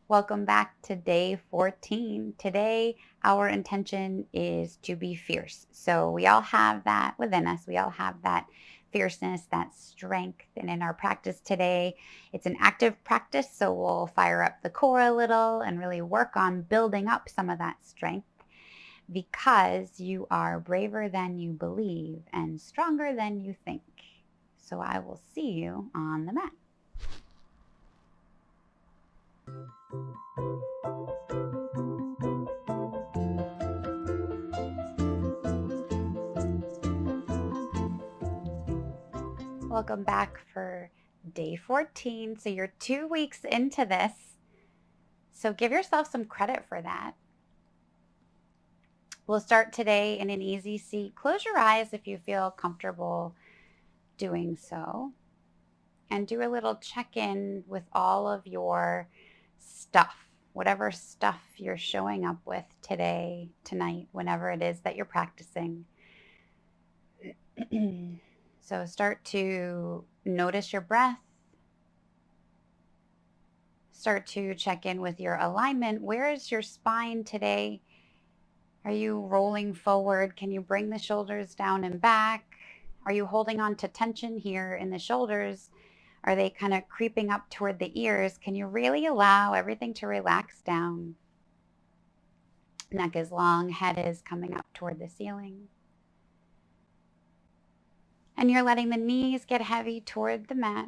Welcome back to day 14. Today, our intention is to be fierce. So, we all have that within us. We all have that fierceness, that strength. And in our practice today, it's an active practice. So, we'll fire up the core a little and really work on building up some of that strength because you are braver than you believe and stronger than you think. So, I will see you on the mat. Welcome back for day 14. So you're 2 weeks into this. So give yourself some credit for that. We'll start today in an easy seat. Close your eyes if you feel comfortable doing so. And do a little check-in with all of your stuff, whatever stuff you're showing up with today, tonight, whenever it is that you're practicing. So start to notice your breath. Start to check in with your alignment. Where is your spine today? Are you rolling forward? Can you bring the shoulders down and back? Are you holding on to tension here in the shoulders? Are they kind of creeping up toward the ears? Can you really allow everything to relax down? Neck is long, head is coming up toward the ceiling. And you're letting the knees get heavy toward the mat.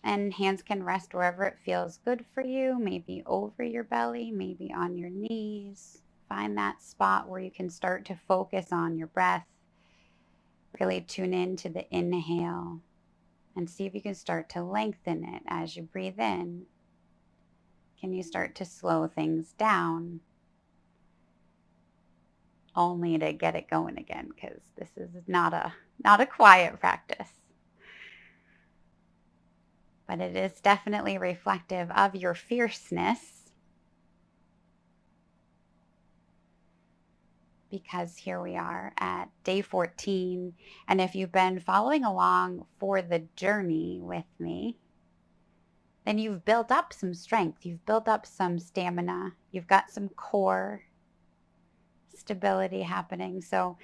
And hands can rest wherever it feels good for you, maybe over your belly, maybe on your knees. Find that spot where you can start to focus on your breath. Really tune in to the inhale and see if you can start to lengthen it as you breathe in. Can you start to slow things down? Only to get it going again, because this is not a quiet practice. But it is definitely reflective of your fierceness, because here we are at day 14. And if you've been following along for the journey with me, then you've built up some strength. You've built up some stamina. You've got some core stability happening. So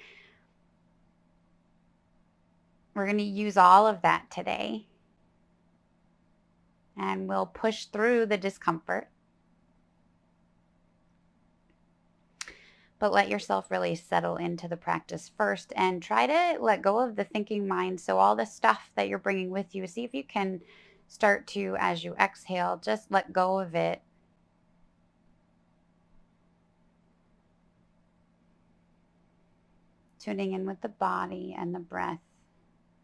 we're going to use all of that today. And we'll push through the discomfort. But let yourself really settle into the practice first and try to let go of the thinking mind. So all the stuff that you're bringing with you, see if you can start to, as you exhale, just let go of it. Tuning in with the body and the breath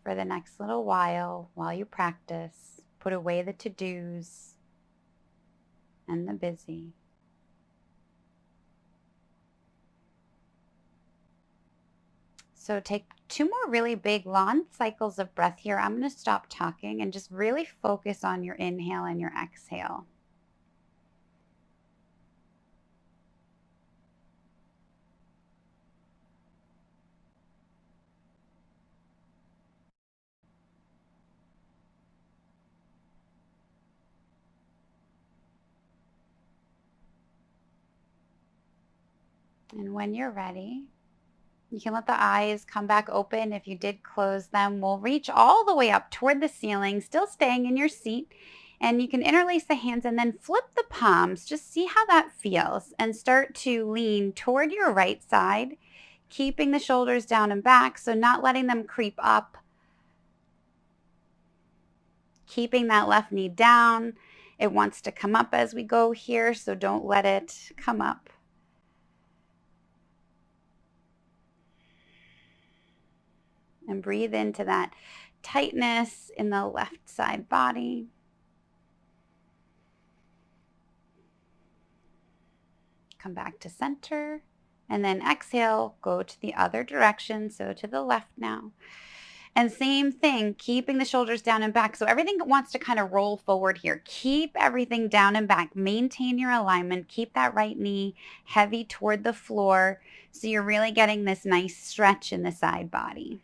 for the next little while you practice. Put away the to-dos and the busy. So take 2 more really big long cycles of breath here. I'm going to stop talking and just really focus on your inhale and your exhale. And when you're ready, you can let the eyes come back open. If you did close them, we'll reach all the way up toward the ceiling, still staying in your seat. And you can interlace the hands and then flip the palms. Just see how that feels and start to lean toward your right side, keeping the shoulders down and back, so not letting them creep up. Keeping that left knee down. It wants to come up as we go here, so don't let it come up. And breathe into that tightness in the left side body. Come back to center. And then exhale, go to the other direction, so to the left now. And same thing, keeping the shoulders down and back. So everything wants to kind of roll forward here. Keep everything down and back. Maintain your alignment. Keep that right knee heavy toward the floor, so you're really getting this nice stretch in the side body.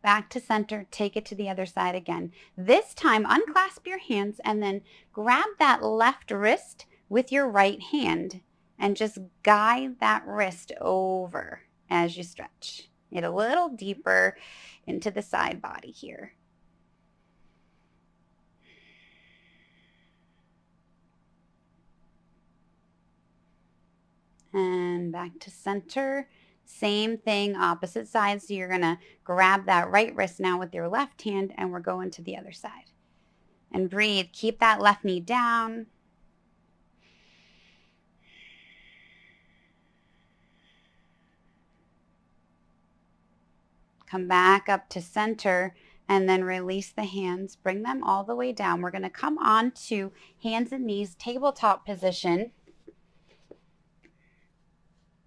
Back to center, take it to the other side again. This time, unclasp your hands and then grab that left wrist with your right hand and just guide that wrist over as you stretch. Get a little deeper into the side body here. And back to center. Same thing, opposite side. So you're going to grab that right wrist now with your left hand and we're going to the other side. And breathe. Keep that left knee down. Come back up to center and then release the hands. Bring them all the way down. We're going to come on to hands and knees, tabletop position.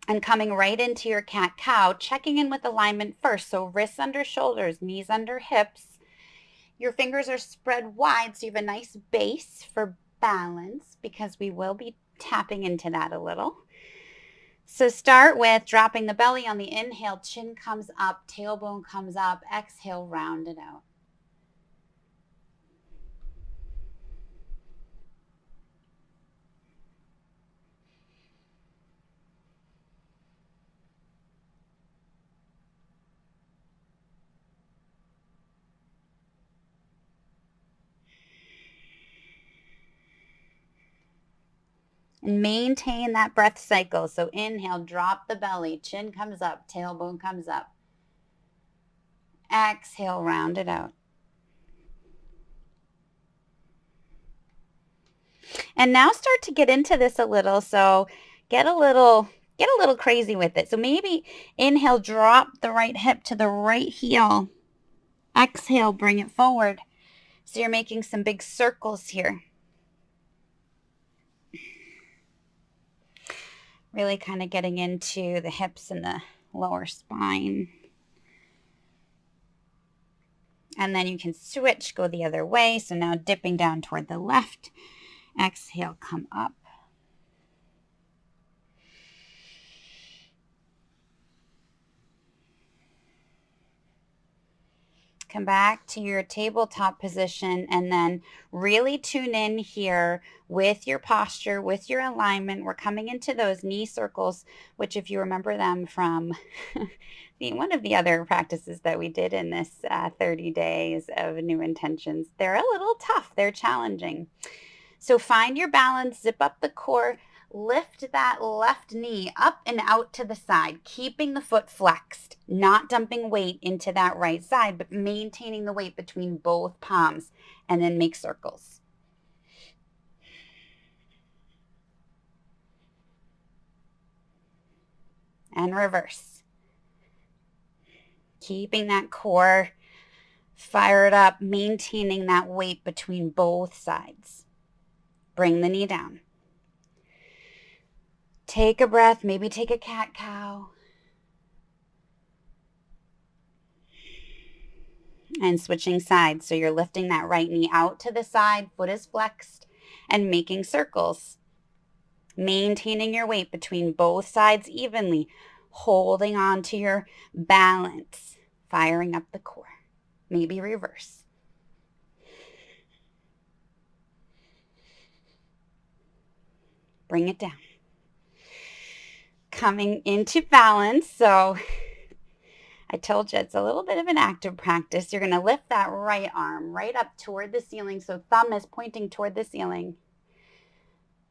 And coming right into your cat-cow, checking in with alignment first. So wrists under shoulders, knees under hips. Your fingers are spread wide so you have a nice base for balance because we will be tapping into that a little. So start with dropping the belly on the inhale, chin comes up, tailbone comes up, exhale, round it out. And maintain that breath cycle. So inhale, drop the belly, chin comes up, tailbone comes up. Exhale, round it out. And now start to get into this a little. So get a little crazy with it. So maybe inhale, drop the right hip to the right heel. Exhale, bring it forward. So you're making some big circles here. Really kind of getting into the hips and the lower spine. And then you can switch, go the other way. So now dipping down toward the left. Exhale, come up. Come back to your tabletop position and then really tune in here with your posture, with your alignment. We're coming into those knee circles, which if you remember them from one of the other practices that we did in this 30 days of new intentions, they're a little tough. They're challenging. So find your balance, zip up the core, lift that left knee up and out to the side, keeping the foot flexed, not dumping weight into that right side, but maintaining the weight between both palms, and then make circles. And reverse. Keeping that core fired up, maintaining that weight between both sides. Bring the knee down. Take a breath, maybe take a cat-cow. And switching sides. So you're lifting that right knee out to the side, foot is flexed, and making circles. Maintaining your weight between both sides evenly, holding on to your balance, firing up the core. Maybe reverse. Bring it down. Coming into balance. So I told you it's a little bit of an active practice. You're going to lift that right arm right up toward the ceiling. So thumb is pointing toward the ceiling.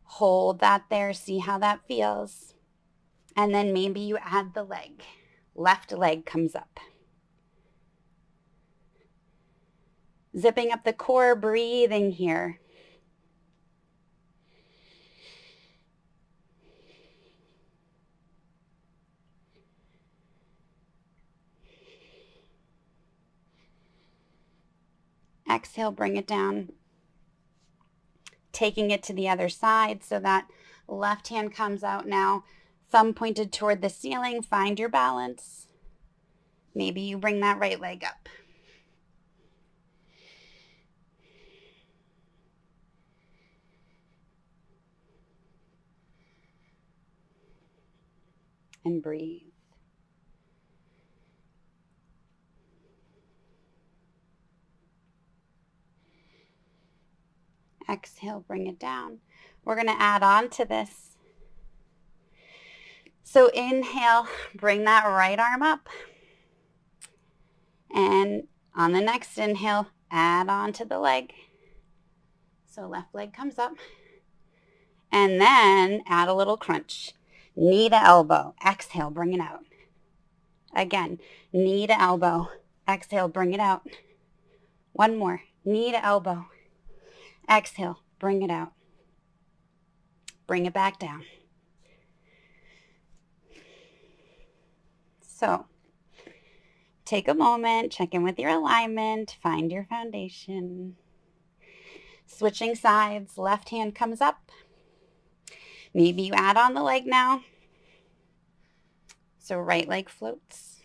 Hold that there. See how that feels. And then maybe you add the leg. Left leg comes up. Zipping up the core, breathing here. Exhale, bring it down. Taking it to the other side so that left hand comes out now. Thumb pointed toward the ceiling. Find your balance. Maybe you bring that right leg up. And breathe. Exhale, bring it down. We're going to add on to this. So inhale, bring that right arm up. And on the next inhale, add on to the leg. So left leg comes up. And then add a little crunch. Knee to elbow. Exhale, bring it out. Again, knee to elbow. Exhale, bring it out. One more. Knee to elbow. Exhale, bring it out. Bring it back down. So, take a moment, check in with your alignment, find your foundation. Switching sides, left hand comes up. Maybe you add on the leg now. So right leg floats.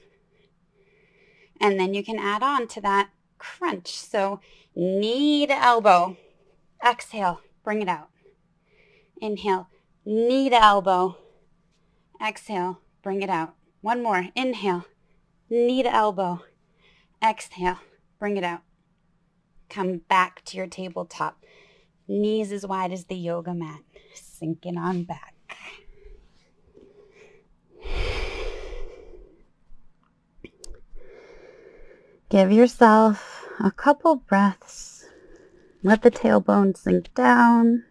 And then you can add on to that crunch. So knee to elbow. Exhale, bring it out. Inhale, knee to elbow. Exhale, bring it out. One more. Inhale, knee to elbow. Exhale, bring it out. Come back to your tabletop. Knees as wide as the yoga mat. Sinking on back. Give yourself a couple breaths. Let the tailbone sink down.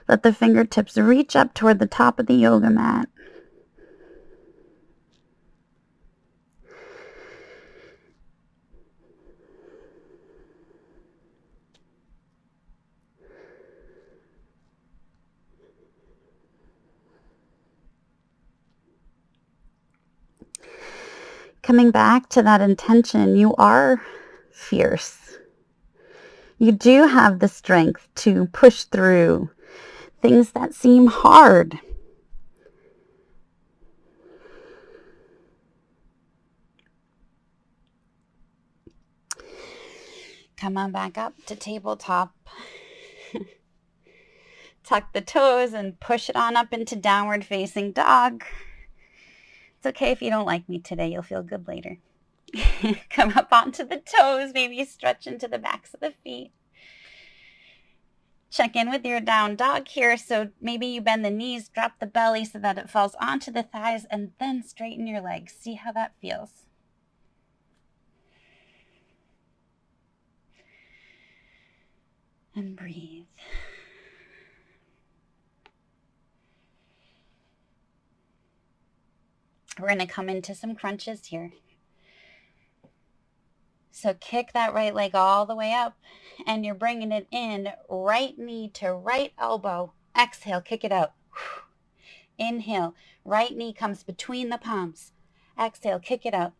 Let the fingertips reach up toward the top of the yoga mat. Coming back to that intention, you are fierce. You do have the strength to push through things that seem hard. Come on back up to tabletop. Tuck the toes and push it on up into downward facing dog. It's okay if you don't like me today. You'll feel good later. Come up onto the toes. Maybe stretch into the backs of the feet. Check in with your down dog here. So maybe you bend the knees, drop the belly so that it falls onto the thighs, and then straighten your legs. See how that feels. And breathe. We're going to come into some crunches here. So kick that right leg all the way up, and you're bringing it in, right knee to right elbow. Exhale, kick it out. Inhale, right knee comes between the palms. Exhale, kick it out.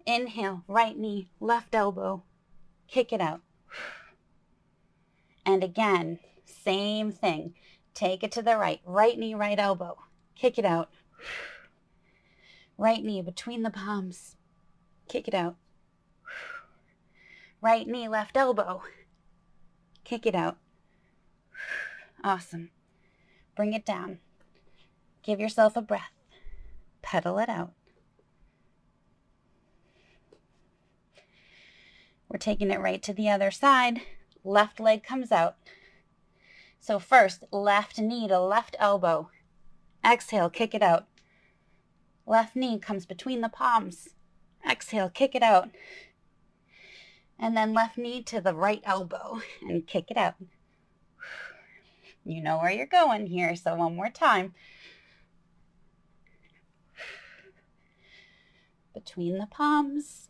Inhale, right knee, left elbow, kick it out. And again, same thing. Take it to the right. Right knee, right elbow, kick it out. Right knee between the palms, kick it out. Right knee, left elbow, kick it out. Awesome. Bring it down. Give yourself a breath. Pedal it out. We're taking it right to the other side. Left leg comes out. So first, left knee to left elbow. Exhale, kick it out. Left knee comes between the palms. Exhale, kick it out. And then left knee to the right elbow and kick it out. You know where you're going here, so one more time. Between the palms.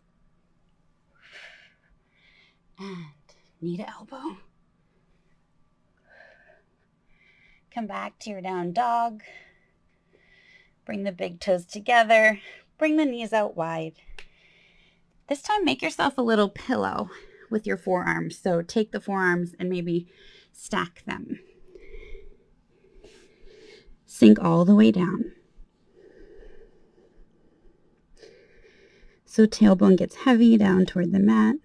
And knee to elbow. Come back to your down dog. Bring the big toes together. Bring the knees out wide. This time, make yourself a little pillow with your forearms. So take the forearms and maybe stack them. Sink all the way down. So tailbone gets heavy down toward the mat.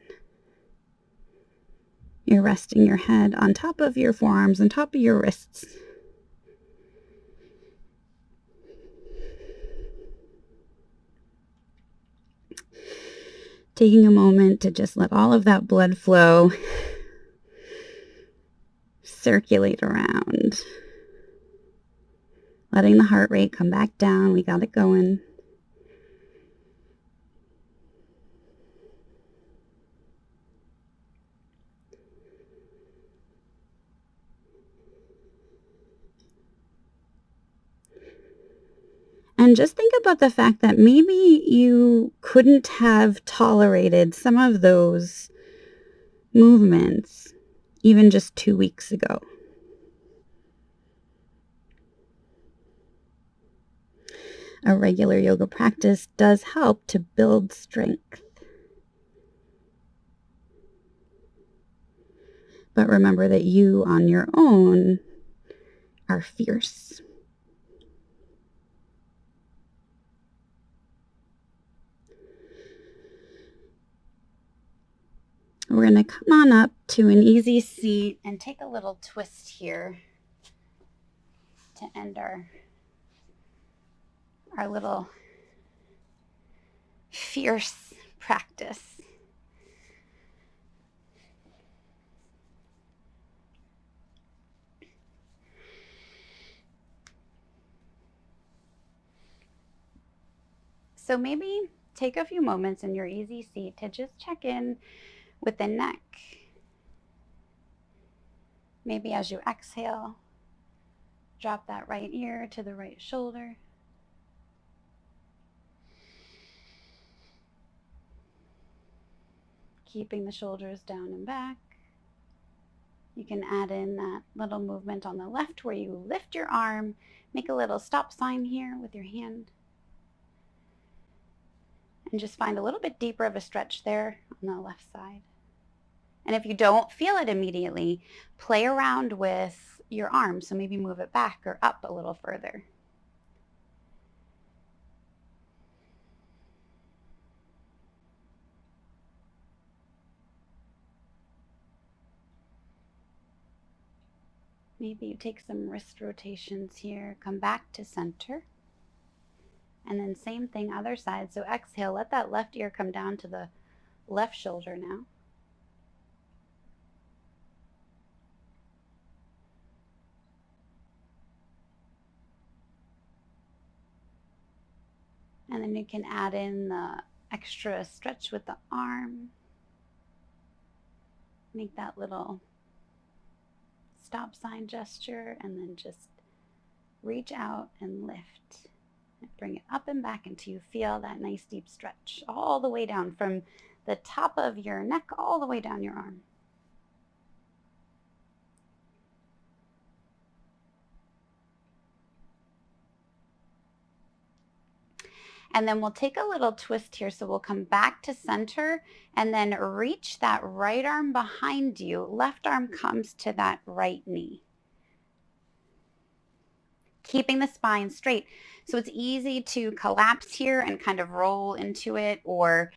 You're resting your head on top of your forearms, on top of your wrists. Taking a moment to just let all of that blood flow circulate around. Letting the heart rate come back down. We got it going. And just think about the fact that maybe you couldn't have tolerated some of those movements even just 2 weeks ago. A regular yoga practice does help to build strength. But remember that you on your own are fierce. We're going to come on up to an easy seat and take a little twist here to end our little fierce practice. So maybe take a few moments in your easy seat to just check in with the neck. Maybe as you exhale, drop that right ear to the right shoulder. Keeping the shoulders down and back. You can add in that little movement on the left where you lift your arm, make a little stop sign here with your hand. And just find a little bit deeper of a stretch there on the left side. And if you don't feel it immediately, play around with your arm. So maybe move it back or up a little further. Maybe you take some wrist rotations here, come back to center. And then same thing, other side. So exhale, let that left ear come down to the left shoulder now. And then you can add in the extra stretch with the arm. Make that little stop sign gesture and then just reach out and lift. And bring it up and back until you feel that nice deep stretch all the way down from the top of your neck all the way down your arm. And then we'll take a little twist here. So we'll come back to center and then reach that right arm behind you. Left arm comes to that right knee. Keeping the spine straight. So it's easy to collapse here and kind of roll into it, or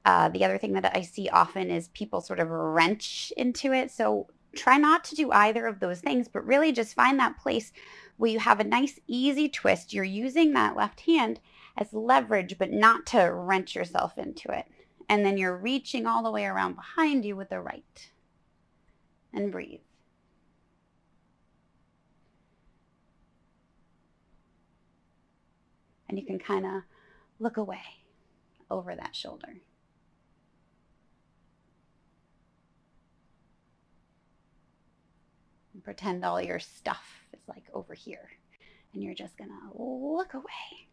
the other thing that I see often is people sort of wrench into it. So try not to do either of those things, but really just find that place where you have a nice easy twist. You're using that left hand as leverage, but not to wrench yourself into it. And then you're reaching all the way around behind you with the right. And breathe. And you can kind of look away over that shoulder. And pretend all your stuff is like over here. And you're just going to look away.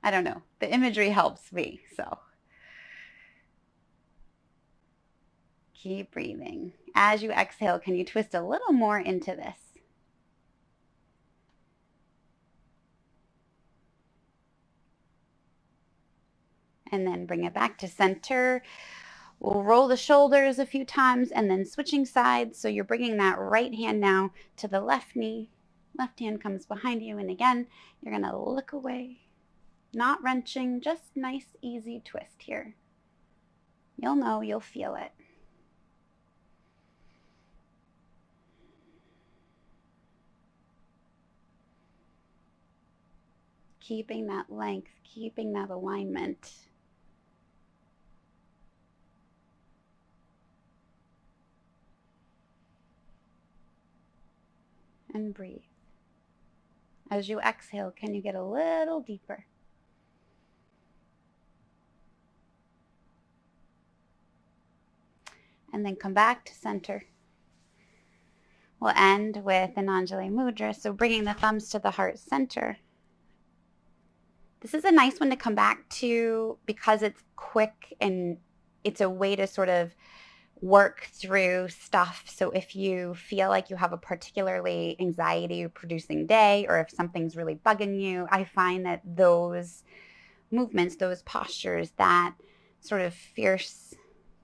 I don't know. The imagery helps me, so. Keep breathing. As you exhale, can you twist a little more into this? And then bring it back to center. We'll roll the shoulders a few times and then switching sides. So you're bringing that right hand now to the left knee. Left hand comes behind you. And again, you're going to look away. Not wrenching, just nice, easy twist here. You'll know, you'll feel it. Keeping that length, keeping that alignment. 'Cause and breathe. As you exhale, can you get a little deeper? And then come back to center. We'll end with an Anjali Mudra, so bringing the thumbs to the heart center. This is a nice one to come back to because it's quick and it's a way to sort of work through stuff. So if you feel like you have a particularly anxiety producing day, or if something's really bugging you, I find that those movements, those postures, that sort of fierce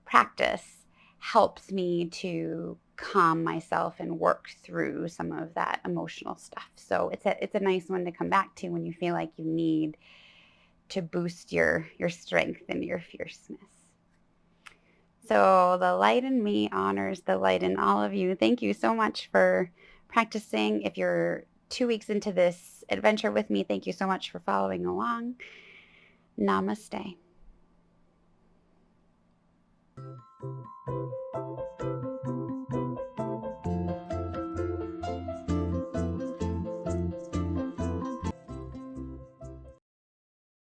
practice helps me to calm myself and work through some of that emotional stuff. So it's a nice one to come back to when you feel like you need to boost your strength and your fierceness. So the light in me honors the light in all of you. Thank you so much for practicing. If you're 2 weeks into this adventure with me, thank you so much for following along. Namaste.